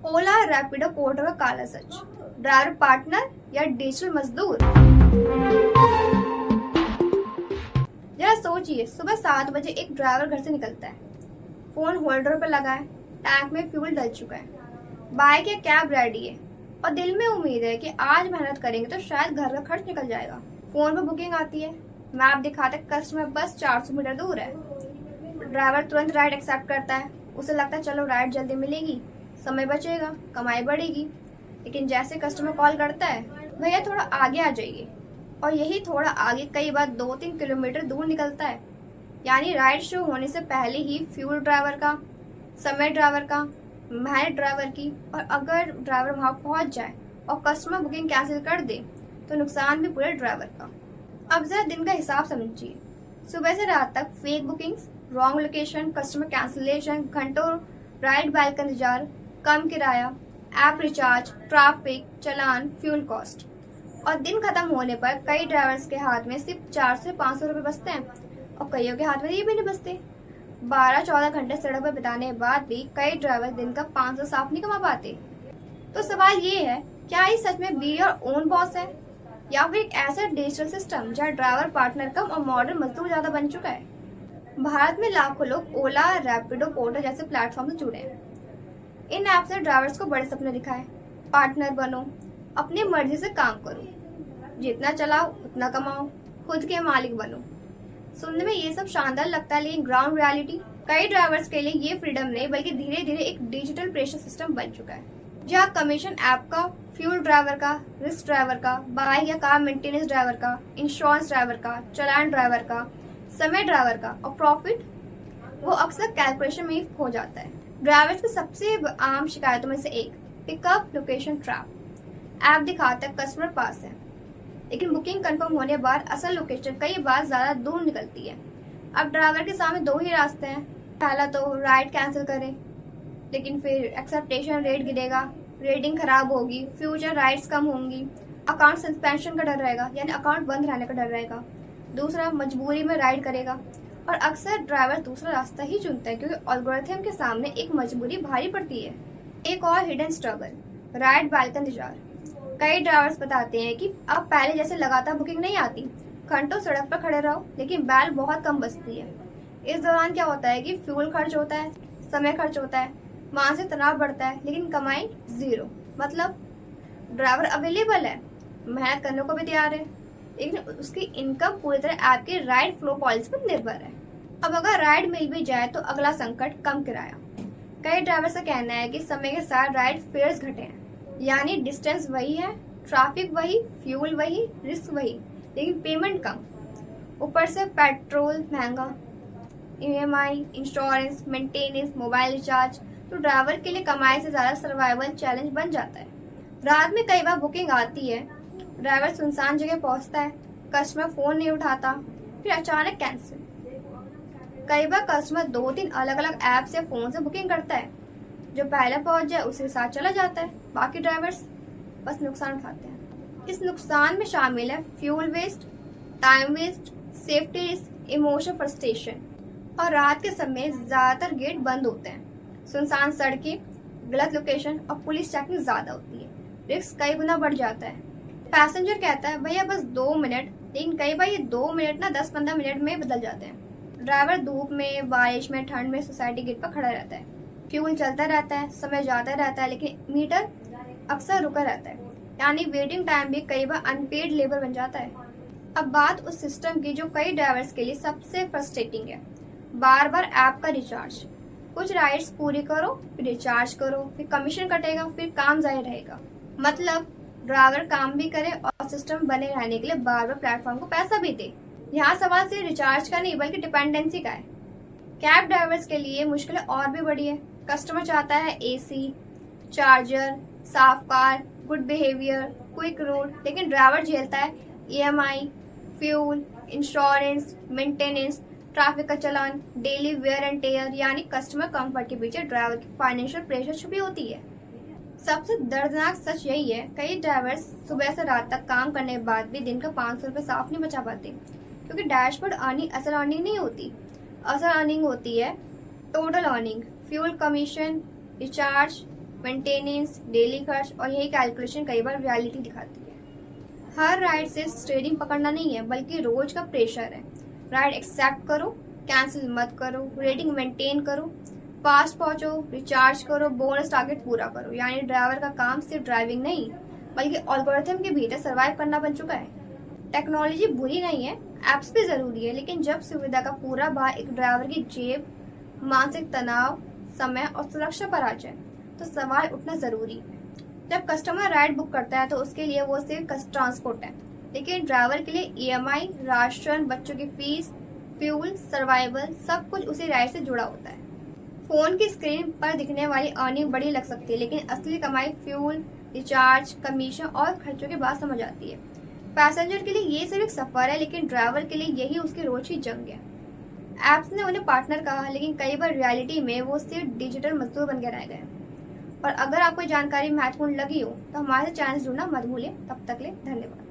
ओला Rapido porter का काला सच, driver partner या डिजिटल मजदूर। जरा सोचिए, सुबह 7 बजे एक ड्राइवर घर से निकलता है, फोन होल्डर पर लगा है, टैंक में फ्यूल डल चुका है, बाइक या कैब रेडी है और दिल में उम्मीद है कि आज मेहनत करेंगे तो शायद घर का खर्च निकल जाएगा। फोन पर बुकिंग आती है, मैप दिखाता है कस्टमर बस 400 मीटर दूर है। ड्राइवर तुरंत राइड एक्सेप्ट करता है, उसे लगता है चलो राइड जल्दी मिलेगी, समय बचेगा, कमाई बढ़ेगी। लेकिन जैसे कस्टमर कॉल करता है, भैया थोड़ा आगे आ जाइए, और यही थोड़ा आगे कई बार 2-3 किलोमीटर दूर निकलता है। यानी राइड शो होने से पहले ही फ्यूल ड्राइवर का, समय ड्राइवर का, मेहनत ड्राइवर की, और अगर ड्राइवर वहां पहुंच जाए और कस्टमर बुकिंग कैंसिल कर दे तो नुकसान भी पूरे ड्राइवर का। अब जरा दिन का हिसाब समझिए, सुबह से रात तक fake bookings, wrong location, customer cancellation, घंटों राइड बैल का इंतजार, कम किराया, ऐप रिचार्ज, ट्रैफिक, चालान, फ्यूल कॉस्ट। और दिन खत्म होने पर कई ड्राइवर्स के हाथ में सिर्फ 400 से 500 रुपए बचते हैं और कईयों के हाथ में ये भी नहीं बचते। 12-14 घंटे सड़क पर बिताने के बाद भी कई ड्राइवर दिन का 500 साफ नहीं कमा पाते। तो सवाल ये है, क्या ये सच में बी योर ओन बॉस है, या फिर एक ऐसा डिजिटल सिस्टम जहाँ ड्राइवर पार्टनर कम और मॉडर्न मजदूर ज्यादा बन चुका है। भारत में लाखों लोग ओला, रैपिडो, पोर्टर जैसे प्लेटफॉर्म से जुड़े हैं। इन ऐप से ड्राइवर्स को बड़े सपने दिखाए, पार्टनर बनो, अपनी मर्जी से काम करो, जितना चलाओ उतना कमाओ, खुद के मालिक बनो। सुनने में ये सब शानदार लगता है, लेकिन ग्राउंड रियलिटी कई ड्राइवर्स के लिए ये फ्रीडम नहीं बल्कि धीरे धीरे एक डिजिटल प्रेशर सिस्टम बन चुका है, जहाँ कमीशन ऐप का, फ्यूल ड्राइवर का, रिस्क ड्राइवर का, बाइक या कार मेंटेनेंस ड्राइवर का, इंश्योरेंस ड्राइवर का, चालान ड्राइवर का, समय ड्राइवर का, और प्रॉफिट वो अक्सर कैलकुलेशन में ही खो जाता है। ड्राइवर्स की सबसे आम शिकायतों में से एक पिकअप लोकेशन ट्रैप। ऐप दिखाता है कस्टमर पास है, लेकिन बुकिंग कंफर्म होने बाद असल लोकेशन कई बार ज्यादा दूर निकलती है। अब ड्राइवर के सामने 2 ही रास्ते हैं, पहला तो राइड कैंसिल करें, लेकिन फिर एक्सेप्टेशन रेट गिरेगा, रेटिंग खराब होगी, फ्यूचर राइड्स कम होंगी, अकाउंट सस्पेंशन का डर रहेगा, यानी अकाउंट बंद रहने का डर रहेगा। दूसरा, मजबूरी में राइड करेगा, और अक्सर ड्राइवर दूसरा रास्ता ही चुनता है क्योंकि एल्गोरिथम के सामने एक मजबूरी भारी पड़ती है। एक और हिडन स्ट्रगल, राइड बैल का इंतजार। कई ड्राइवर्स बताते हैं कि अब पहले जैसे लगातार बुकिंग नहीं आती, घंटों सड़क पर खड़े रहो लेकिन बैल बहुत कम बचती है। इस दौरान क्या होता है कि फ्यूल खर्च होता है, समय खर्च होता है, मानसिक तनाव बढ़ता है, लेकिन कमाई जीरो। मतलब ड्राइवर अवेलेबल है, मेहनत करने को भी तैयार है, लेकिन उसकी इनकम पूरी तरह ऐप की राइड फ्लो पॉलिसी पर निर्भर है। अब अगर राइड मिल भी जाए तो अगला संकट कम किराया। कई ड्राइवर्स का कहना है कि समय के साथ राइड फेयर्स घटे हैं, यानी डिस्टेंस वही है, ट्रैफिक वही, फ्यूल वही, रिस्क वही, लेकिन पेमेंट कम। ऊपर से पेट्रोल महंगा, EMI, insurance, maintenance, mobile recharge, तो ड्राइवर के लिए कमाई से ज्यादा सर्वाइवल चैलेंज बन जाता है। रात में कई बार बुकिंग आती है, ड्राइवर सुनसान जगह पहुंचता है, कस्टमर फोन नहीं उठाता, फिर अचानक कैंसिल। कई बार कस्टमर 2-3 अलग अलग ऐप से फोन से बुकिंग करता है, जो पहले पहुंच जाए उसके साथ चला जाता है, बाकी ड्राइवर्स बस नुकसान उठाते हैं। इस नुकसान में शामिल है fuel waste, time waste, safety risk, emotional frustration, और रात के समय ज्यादातर गेट बंद होते हैं, सुनसान सड़कें, गलत लोकेशन और पुलिस चेकिंग ज्यादा होती है, रिस्क कई गुना बढ़ जाता है। पैसेंजर कहता है भैया बस 2 मिनट, लेकिन कई बार ये 2 मिनट ना 10-15 मिनट में बदल जाते हैं। ड्राइवर धूप में, बारिश में, ठंड में सोसाइटी गेट पर खड़ा रहता है, फ्यूल चलता रहता है, समय जाता रहता है, लेकिन मीटर अक्सर रुका रहता है, यानी वेटिंग टाइम भी कई बार अनपेड लेबर बन जाता है। अब बात उस सिस्टम की जो कई ड्राइवर्स के लिए सबसे फ्रस्ट्रेटिंग है, बार बार ऐप का रिचार्ज। कुछ राइड्स पूरी करो, फिर रिचार्ज करो, फिर कमीशन कटेगा, फिर काम जारी रहेगा। मतलब ड्राइवर काम भी करे और सिस्टम बने रहने के लिए बार बार प्लेटफॉर्म को पैसा भी दे। यहाँ सवाल सिर्फ रिचार्ज का नहीं बल्कि डिपेंडेंसी का है। कैब ड्राइवर्स के लिए मुश्किलें और भी बड़ी है। कस्टमर चाहता है एसी, चार्जर, साफ car, good behaviour, quick route, लेकिन ड्राइवर झेलता है EMI, fuel, insurance, maintenance, traffic का चालान, डेली वेयर एंड टेयर, यानी कस्टमर कंफर्ट के पीछे ड्राइवर की फाइनेंशियल प्रेशर छुपी होती है। सबसे दर्दनाक सच यही है, कई ड्राइवर्स सुबह से रात तक काम करने के बाद भी दिन का 500 रुपये साफ नहीं बचा पाते, क्योंकि डैशबोर्ड अर्निंग असल अर्निंग नहीं होती। असल अर्निंग होती है total earning, fuel commission, recharge, maintenance, daily खर्च और यही कैलकुलेशन कई बार रियलिटी दिखाती है। हर राइड सिर्फ स्टीयरिंग पकड़ना नहीं है, बल्कि रोज का प्रेशर है। राइड एक्सेप्ट करो, कैंसिल मत करो, रेटिंग मेंटेन करो, फास्ट पहुंचो, रिचार्ज करो, बोनस टारगेट पूरा करो। यानी ड्राइवर का काम सिर्फ ड्राइविंग नहीं, बल्कि एल्गोरिथम के भीतर सर्वाइव करना बन चुका है। टेक्नोलॉजी बुरी नहीं है, एप्स भी जरूरी है, लेकिन जब सुविधा का पूरा भार एक ड्राइवर की जेब, मानसिक तनाव, समय और सुरक्षा पर आ जाए तो सवाल उठना जरूरी है। जब कस्टमर राइड बुक करता है तो उसके लिए वो सिर्फ ट्रांसपोर्ट है, लेकिन ड्राइवर के लिए ईएमआई, राशन, बच्चों की फीस, फ्यूल, सर्वाइवल सब कुछ उसी राइड से जुड़ा होता है। फोन की स्क्रीन पर दिखने वाली अर्निंग बड़ी लग सकती है, लेकिन असली कमाई फ्यूल, रिचार्ज, कमीशन और खर्चों के बाद समझ आती है। पैसेंजर के लिए ये सिर्फ एक सफर है, लेकिन ड्राइवर के लिए यही उसकी रोज की जंग है। एप्स ने उन्हें पार्टनर कहा, लेकिन कई बार रियलिटी में वो सिर्फ डिजिटल मजदूर बन के रह गए। और अगर आपको जानकारी महत्वपूर्ण लगी हो तो हमारे चैनल जुड़ना मत भूलिए। तब तक ले धन्यवाद।